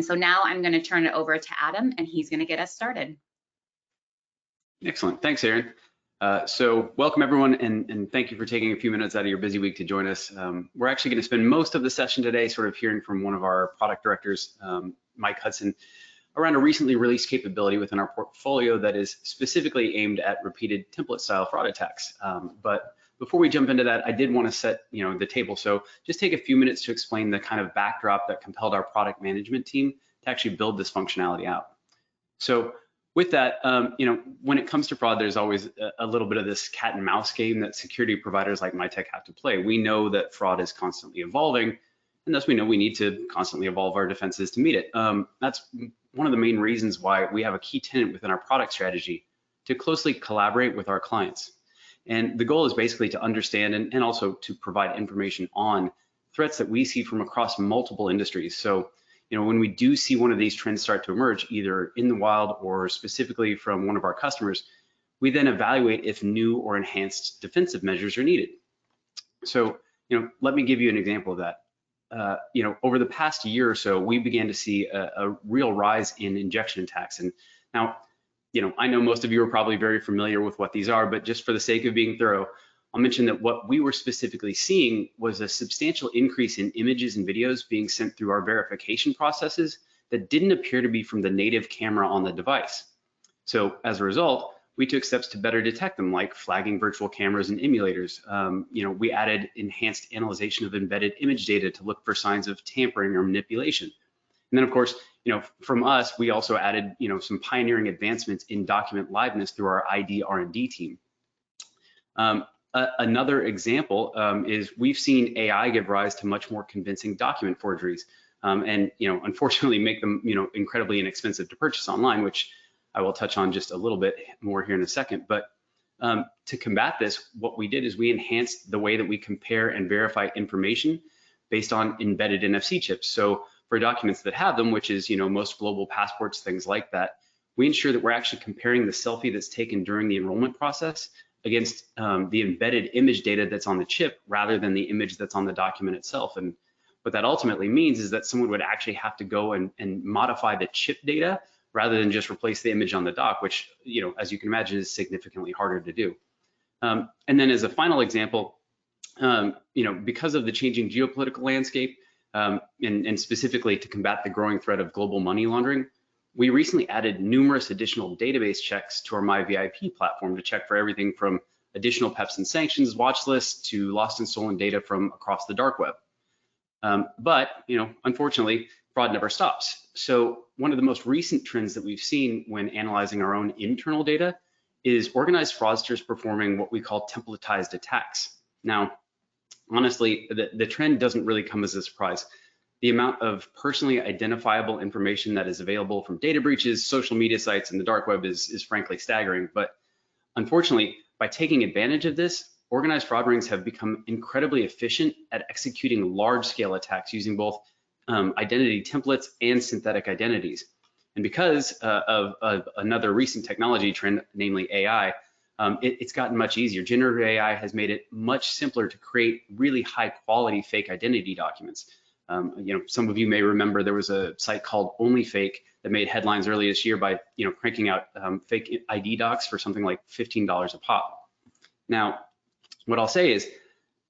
And so now I'm going to turn it over to Adam, and he's going to get us started. Excellent. Thanks, Erin. So welcome everyone, and thank you for taking a few minutes out of your busy week to join us. We're actually going to spend most of the session today sort of hearing from one of our product directors, Mike Hudson, around a recently released capability within our portfolio that is specifically aimed at repeated template style fraud attacks. But before we jump into that, I did want to set the table. So just take a few minutes to explain the kind of backdrop that compelled our product management team to actually build this functionality out. So with that, when it comes to fraud, there's always a little bit of this cat and mouse game that security providers like Mitek have to play. We know that fraud is constantly evolving, and thus we know we need to constantly evolve our defenses to meet it. That's one of the main reasons why we have a key tenet within our product strategy to closely collaborate with our clients. And the goal is basically to understand and also to provide information on threats that we see from across multiple industries. So, when we do see one of these trends start to emerge, either in the wild or specifically from one of our customers, we then evaluate if new or enhanced defensive measures are needed. So, let me give you an example of that. Over the past year or so, we began to see a real rise in injection attacks. And now, I know most of you are probably very familiar with what these are, but just for the sake of being thorough, I'll mention that what we were specifically seeing was a substantial increase in images and videos being sent through our verification processes that didn't appear to be from the native camera on the device. So as a result, we took steps to better detect them, like flagging virtual cameras and emulators. We added enhanced analyzation of embedded image data to look for signs of tampering or manipulation. And then, of course, from us, we also added, some pioneering advancements in document liveness through our IDR&D team. Another example is we've seen AI give rise to much more convincing document forgeries, and unfortunately make them incredibly inexpensive to purchase online, which I will touch on just a little bit more here in a second. But to combat this, what we did is we enhanced the way that we compare and verify information based on embedded NFC chips. So for documents that have them, which is most global passports, things like that, we ensure that we're actually comparing the selfie that's taken during the enrollment process against the embedded image data that's on the chip rather than the image that's on the document itself. And what that ultimately means is that someone would actually have to go and modify the chip data rather than just replace the image on the doc, which, as you can imagine, is significantly harder to do. And then as a final example, because of the changing geopolitical landscape, and specifically to combat the growing threat of global money laundering, we recently added numerous additional database checks to our MyVIP platform to check for everything from additional PEPs and sanctions watch lists to lost and stolen data from across the dark web. But unfortunately, fraud never stops. So one of the most recent trends that we've seen when analyzing our own internal data is organized fraudsters performing what we call templatized attacks. Now, honestly, the trend doesn't really come as a surprise. The amount of personally identifiable information that is available from data breaches, social media sites, and the dark web is frankly staggering. But unfortunately, by taking advantage of this, organized fraud rings have become incredibly efficient at executing large-scale attacks using both identity templates and synthetic identities. And because of another recent technology trend, namely AI, it's gotten much easier. Generative AI has made it much simpler to create really high-quality fake identity documents. Some of you may remember there was a site called OnlyFake that made headlines early this year by, cranking out fake ID docs for something like $15 a pop. Now, what I'll say is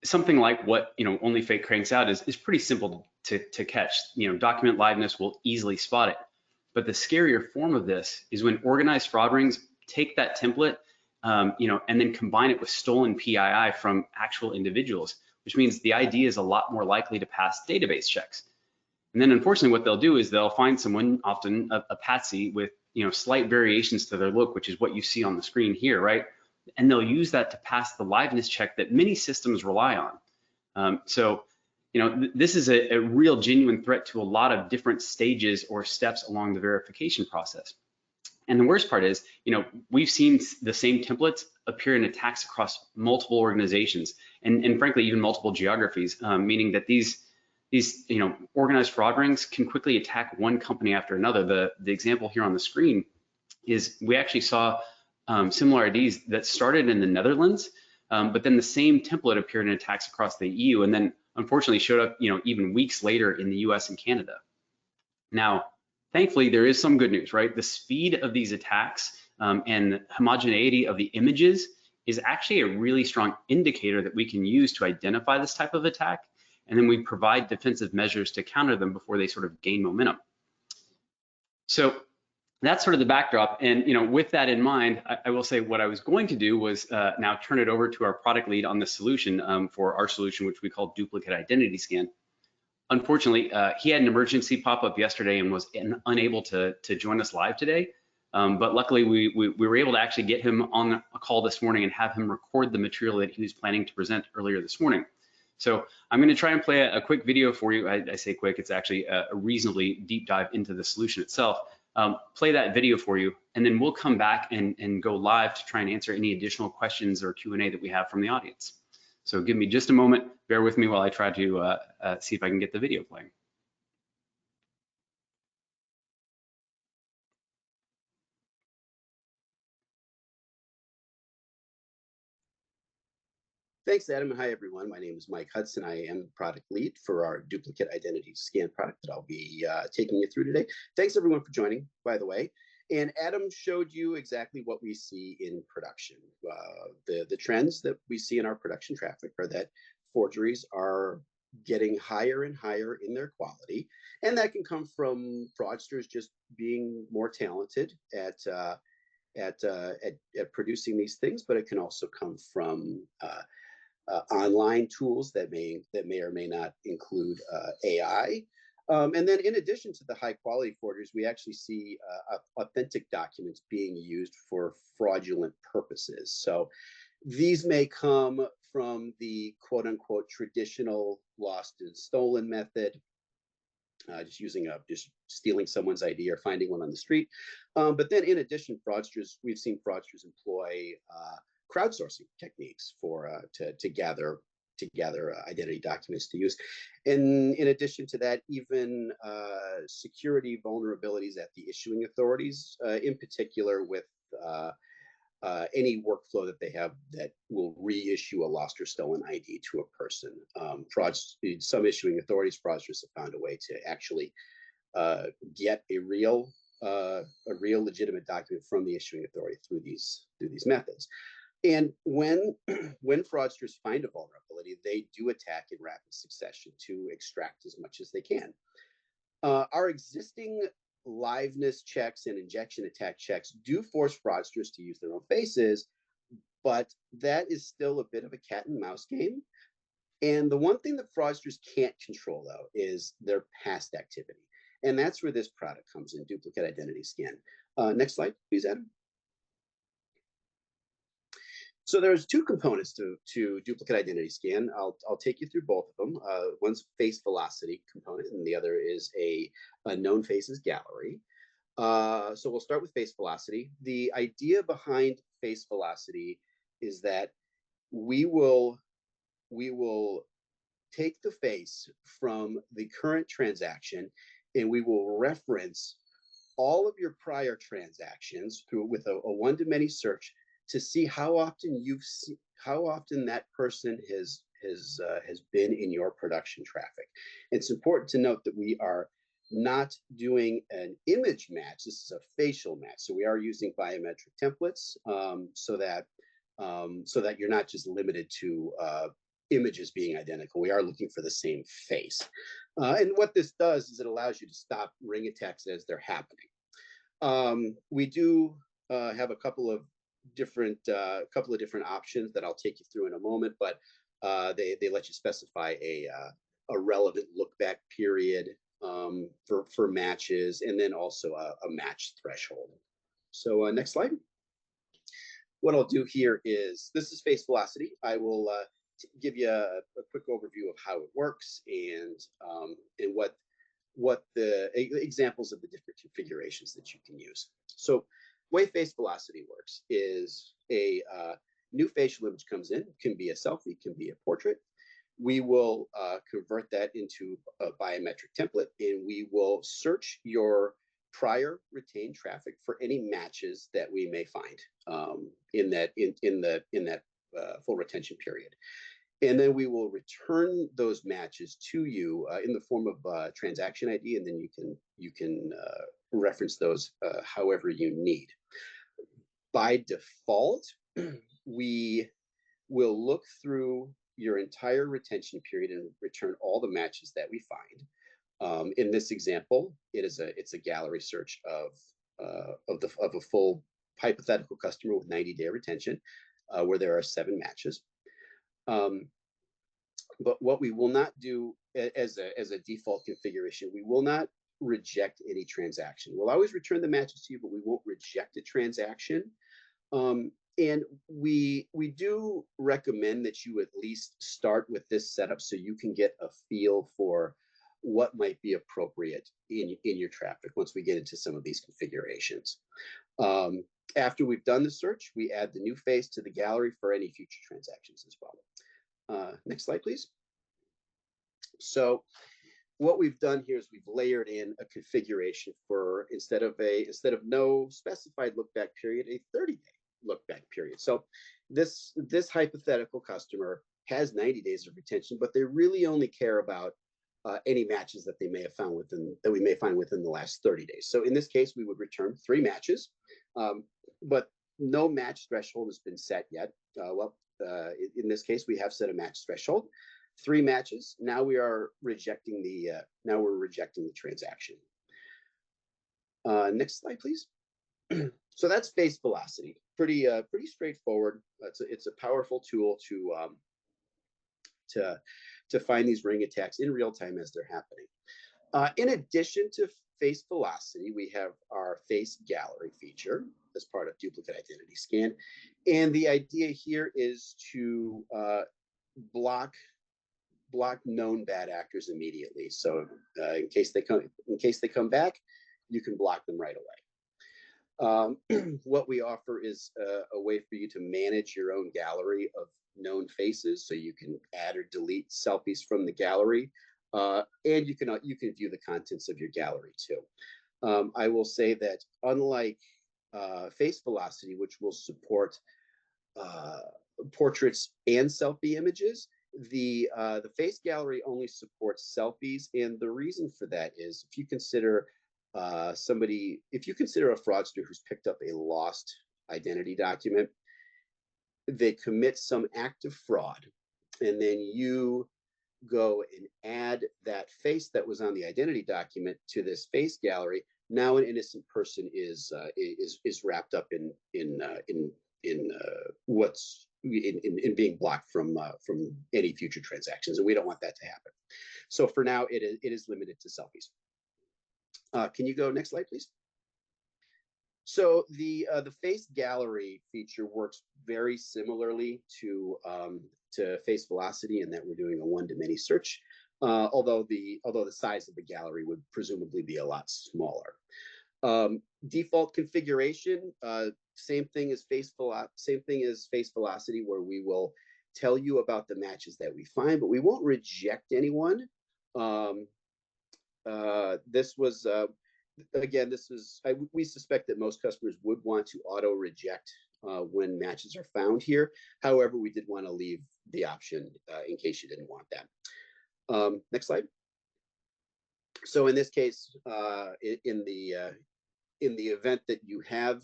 something like what, OnlyFake cranks out is pretty simple to catch. Document liveness will easily spot it. But the scarier form of this is when organized fraud rings take that template, and then combine it with stolen PII from actual individuals, which means the ID is a lot more likely to pass database checks. And then unfortunately what they'll do is they'll find someone, often a patsy, with slight variations to their look, which is what you see on the screen here, right? And they'll use that to pass the liveness check that many systems rely on. This is a real genuine threat to a lot of different stages or steps along the verification process. And the worst part is, we've seen the same templates appear in attacks across multiple organizations and frankly, even multiple geographies, meaning that these organized fraud rings can quickly attack one company after another. The example here on the screen is we actually saw similar IDs that started in the Netherlands, but then the same template appeared in attacks across the EU and then unfortunately showed up, even weeks later in the US and Canada. Now, thankfully, there is some good news, right? The speed of these attacks and homogeneity of the images is actually a really strong indicator that we can use to identify this type of attack. And then we provide defensive measures to counter them before they sort of gain momentum. So that's sort of the backdrop. And with that in mind, I will say what I was going to do was now turn it over to our product lead on the solution for our solution, which we call duplicate identity scan. Unfortunately, he had an emergency pop up yesterday and was unable to join us live today. But luckily, we were able to actually get him on a call this morning and have him record the material that he was planning to present earlier this morning. So I'm going to try and play a quick video for you. I say quick, it's actually a reasonably deep dive into the solution itself. Play that video for you, and then we'll come back and go live to try and answer any additional questions or Q&A that we have from the audience. So give me just a moment, bear with me while I try to see if I can get the video playing. Thanks, Adam, and hi, everyone. My name is Mike Hudson. I am product lead for our duplicate identity scan product that I'll be taking you through today. Thanks, everyone, for joining, by the way. And Adam showed you exactly what we see in production. The trends that we see in our production traffic are that forgeries are getting higher and higher in their quality, and that can come from fraudsters just being more talented at producing these things, but it can also come from online tools that may or may not include AI. And then in addition to the high quality forgeries, we actually see authentic documents being used for fraudulent purposes. So these may come from the quote unquote traditional lost and stolen method, just stealing someone's ID or finding one on the street. But then in addition, we've seen fraudsters employ crowdsourcing techniques to gather identity documents to use. And in addition to that, even security vulnerabilities at the issuing authorities, in particular with any workflow that they have that will reissue a lost or stolen ID to a person. Some issuing authorities, fraudsters have found a way to actually get a real legitimate document from the issuing authority through these methods. And when fraudsters find a vulnerability, they do attack in rapid succession to extract as much as they can. Our existing liveness checks and injection attack checks do force fraudsters to use their own faces, but that is still a bit of a cat and mouse game. And the one thing that fraudsters can't control, though, is their past activity. And that's where this product comes in, duplicate identity scan. Next slide, please, Adam. So there's two components to duplicate identity scan. I'll take you through both of them. One's face velocity component, and the other is a known faces gallery. So we'll start with face velocity. The idea behind face velocity is that we will take the face from the current transaction, and we will reference all of your prior transactions with a one-to-many search to see how often that person has been in your production traffic. It's important to note that we are not doing an image match. This is a facial match. So we are using biometric templates so that you're not just limited to images being identical. We are looking for the same face. And what this does is it allows you to stop ring attacks as they're happening. We do have a couple of different options that I'll take you through in a moment, but they let you specify a relevant look back period for matches, and then also a match threshold. So next slide. What I'll do here is, this is face velocity. I will give you a quick overview of how it works and what the examples of the different configurations that you can use. So way face velocity works is a new facial image comes in, can be a selfie, can be a portrait. We will convert that into a biometric template, and we will search your prior retained traffic for any matches that we may find in that full retention period. And then we will return those matches to you in the form of transaction ID, and then you can reference those however you need. By default, we will look through your entire retention period and return all the matches that we find. In this example, it's a gallery search of a full hypothetical customer with 90-day retention, where there are 7 matches. But what we will not do as a default configuration, we will not reject any transaction. We'll always return the matches to you, but we won't reject a transaction. And we do recommend that you at least start with this setup so you can get a feel for what might be appropriate in your traffic once we get into some of these configurations. After we've done the search, we add the new face to the gallery for any future transactions as well. Next slide, please. So what we've done here is we've layered in a configuration for instead of no specified look back period, a 30-day look back period. So this hypothetical customer has 90 days of retention, but they really only care about any matches that we may find within the last 30 days. So in this case, we would return 3 matches, but no match threshold has been set yet. In this case, we have set a match threshold, 3 matches. Now we are rejecting the transaction. Next slide, please. So that's face velocity. Pretty straightforward. It's a powerful tool to find these ring attacks in real time as they're happening. In addition to face velocity, we have our face gallery feature as part of duplicate identity scan, and the idea here is to block known bad actors immediately. So in case they come back, you can block them right away. What we offer is a way for you to manage your own gallery of known faces, so you can add or delete selfies from the gallery, and you can view the contents of your gallery too. I will say that unlike face velocity, which will support portraits and selfie images, the face gallery only supports selfies, and the reason for that is if you consider a fraudster who's picked up a lost identity document, they commit some act of fraud, and then you go and add that face that was on the identity document to this face gallery. Now an innocent person is wrapped up in being blocked from any future transactions, and we don't want that to happen. So for now, it is limited to selfies. Can you go next slide, please? So the face gallery feature works very similarly to face velocity in that we're doing a one-to-many search, although the size of the gallery would presumably be a lot smaller. Default configuration, same thing as face velocity, where we will tell you about the matches that we find, but we won't reject anyone. We suspect that most customers would want to auto reject when matches are found here. However, we did want to leave the option in case you didn't want that. Next slide. So in this case, in the event that you have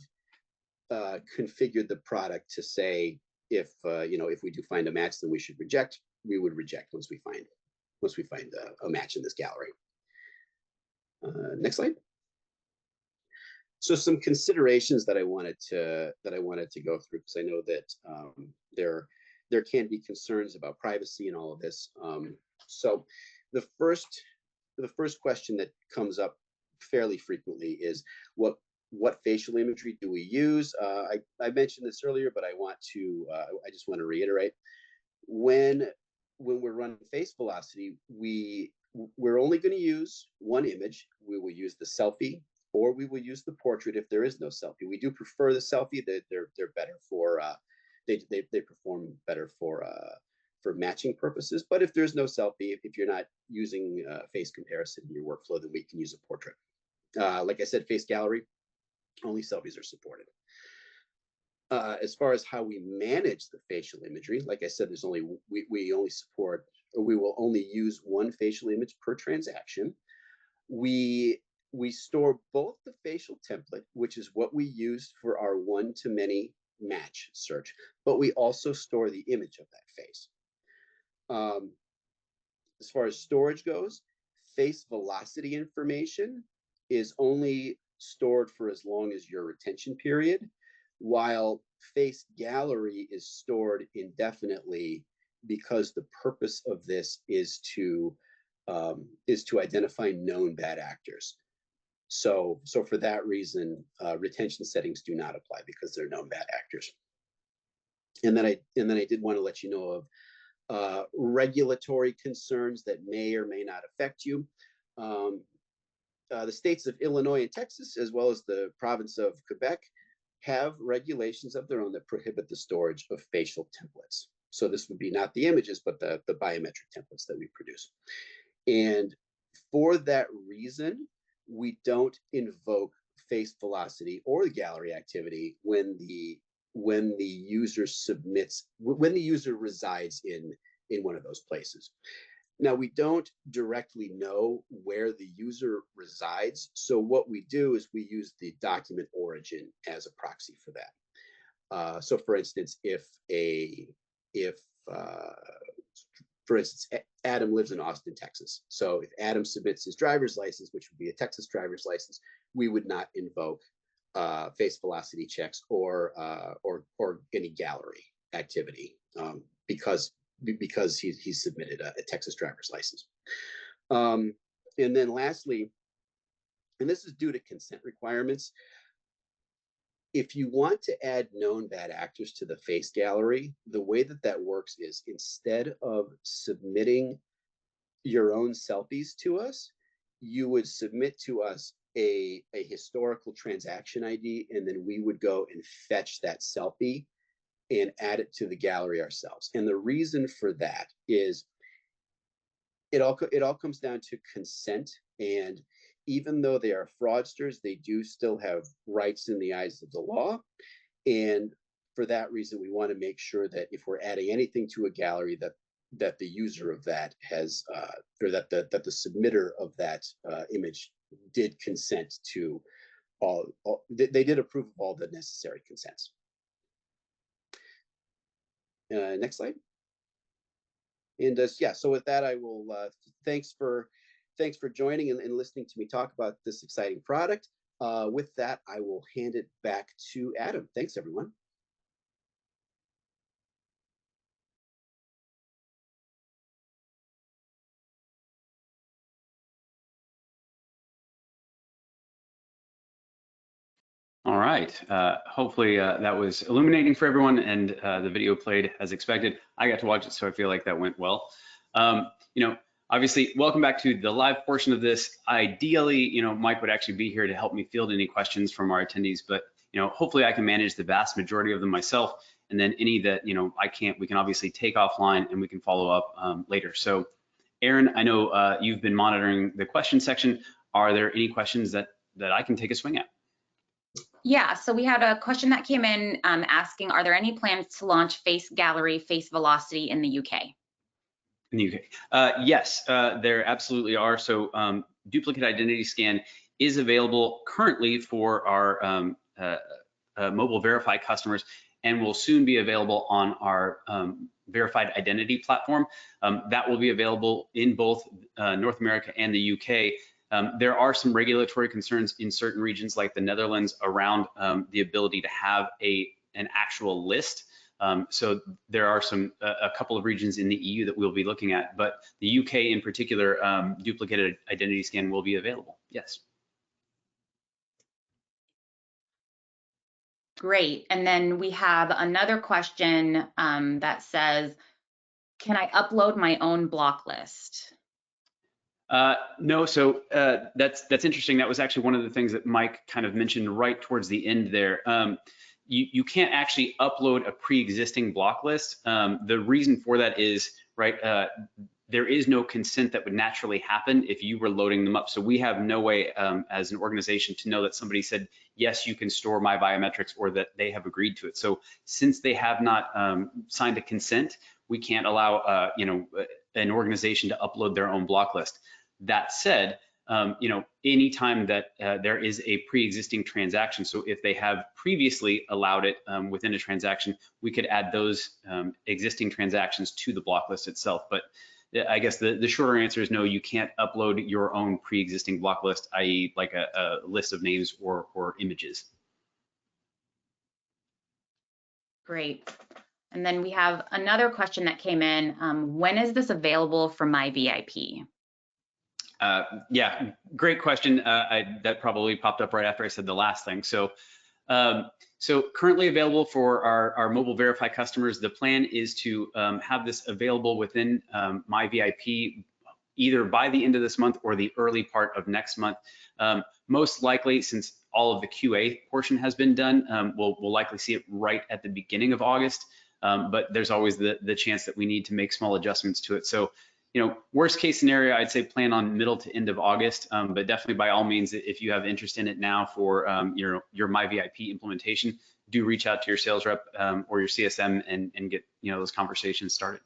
configured the product to say if we do find a match, then we should reject. We would reject once we find a match in this gallery. Next slide. So some considerations that I wanted to go through, because I know that there can be concerns about privacy and all of this. So the first question that comes up fairly frequently is what facial imagery do we use? I mentioned this earlier, but I just want to reiterate, when we're running face velocity, we're only going to use one image. We will use the selfie, or we will use the portrait if there is no selfie. We do prefer the selfie. They're better for they perform better for matching purposes. But if there's no selfie, if you're not using face comparison in your workflow, then we can use a portrait. Like I said, face gallery, only selfies are supported. As far as how we manage the facial imagery, like I said, we only support, or we will only use one facial image per transaction. We store both the facial template, which is what we use for our one-to-many match search, but we also store the image of that face. As far as storage goes, face velocity information is only stored for as long as your retention period, while face gallery is stored indefinitely, because the purpose of this is to identify known bad actors. So for that reason, retention settings do not apply, because they're known bad actors. And then I did want to let you know of regulatory concerns that may or may not affect you. The states of Illinois and Texas, as well as the province of Quebec, have regulations of their own that prohibit the storage of facial templates. So this would be not the images, but the biometric templates that we produce. And for that reason, we don't invoke face velocity or the gallery activity when the user resides in one of those places. Now, we don't directly know where the user resides, so what we do is we use the document origin as a proxy for that. So for instance, for instance, Adam lives in Austin, Texas. So if Adam submits his driver's license, which would be a Texas driver's license, we would not invoke face velocity checks or any gallery activity, because he submitted a Texas driver's license. And then lastly, and this is due to consent requirements, if you want to add known bad actors to the face gallery, the way that works is, instead of submitting your own selfies to us, you would submit to us a historical transaction ID, and then we would go and fetch that selfie and add it to the gallery ourselves. And the reason for that is it all comes down to consent. And even though they are fraudsters, they do still have rights in the eyes of the law. And for that reason, we want to make sure that if we're adding anything to a gallery, that the user of that has, or that the submitter of that image did consent to they did approve of all the necessary consents. Next slide. And yeah, so with that, I will thanks for joining and listening to me talk about this exciting product. With that, I will hand it back to Adam. Thanks, everyone. All right. Hopefully that was illuminating for everyone, and the video played as expected. I got to watch it, so I feel like that went well. Obviously, welcome back to the live portion of this. Ideally, Mike would actually be here to help me field any questions from our attendees, but hopefully I can manage the vast majority of them myself, and then any that I can't, we can obviously take offline and we can follow up later. So, Aaron, I know you've been monitoring the question section. Are there any questions that I can take a swing at? Yeah, so we had a question that came in asking, are there any plans to launch face gallery, face velocity in the UK? In the UK, yes, there absolutely are. So duplicate identity scan is available currently for our mobile verify customers, and will soon be available on our verified identity platform. That will be available in both North America and the UK. There are some regulatory concerns in certain regions like the Netherlands around the ability to have an actual list. So there are a couple of regions in the EU that we'll be looking at, but the UK in particular, duplicated identity scan will be available. Yes. Great. And then we have another question that says, can I upload my own block list? No, so that's interesting. That was actually one of the things that Mike kind of mentioned right towards the end there. You can't actually upload a pre-existing block list. The reason for that is, right, there is no consent that would naturally happen if you were loading them up. So we have no way as an organization to know that somebody said, yes, you can store my biometrics, or that they have agreed to it. So since they have not signed a consent, we can't allow an organization to upload their own block list. That said, anytime that there is a pre-existing transaction, so if they have previously allowed it within a transaction, we could add those existing transactions to the block list itself. But I guess the shorter answer is no, you can't upload your own pre-existing block list, i.e. like a list of names or images. Great. And then we have another question that came in. When is this available for my VIP? Yeah, great question. That probably popped up right after I said the last thing. So currently available for our mobile verify customers. The plan is to have this available within my VIP either by the end of this month or the early part of next month. Most likely, since all of the QA portion has been done, we'll likely see it right at the beginning of August. But there's always the chance that we need to make small adjustments to it. So, worst case scenario, I'd say plan on middle to end of August, but definitely by all means, if you have interest in it now for your MyVIP implementation, do reach out to your sales rep or your CSM and get those conversations started.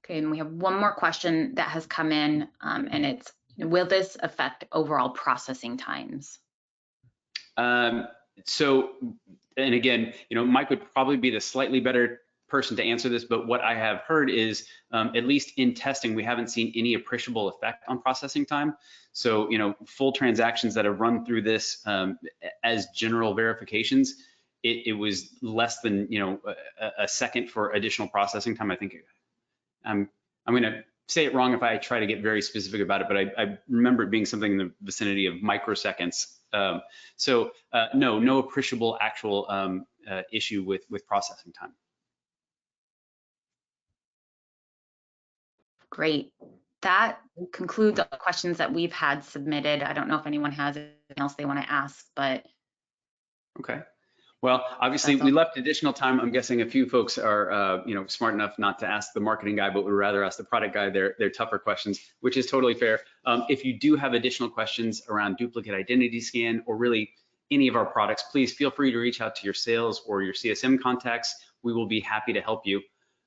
Okay, and we have one more question that has come in, and it's, will this affect overall processing times? So, and again, Mike would probably be the slightly better person to answer this, but what I have heard is, at least in testing, we haven't seen any appreciable effect on processing time. So, full transactions that have run through this as general verifications, it was less than a second for additional processing time. I think I'm going to say it wrong if I try to get very specific about it, but I remember it being something in the vicinity of microseconds. So no appreciable actual issue with processing time. Great. That concludes all the questions that we've had submitted. I don't know if anyone has anything else they want to ask, but. Okay. Well, obviously we left additional time. I'm guessing a few folks are, smart enough not to ask the marketing guy, but would rather ask the product guy their tougher questions, which is totally fair. If you do have additional questions around duplicate identity scan or really any of our products, please feel free to reach out to your sales or your CSM contacts. We will be happy to help you.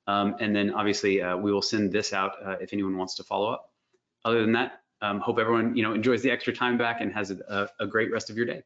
And then obviously we will send this out if anyone wants to follow up. Other than that, hope everyone enjoys the extra time back and has a great rest of your day.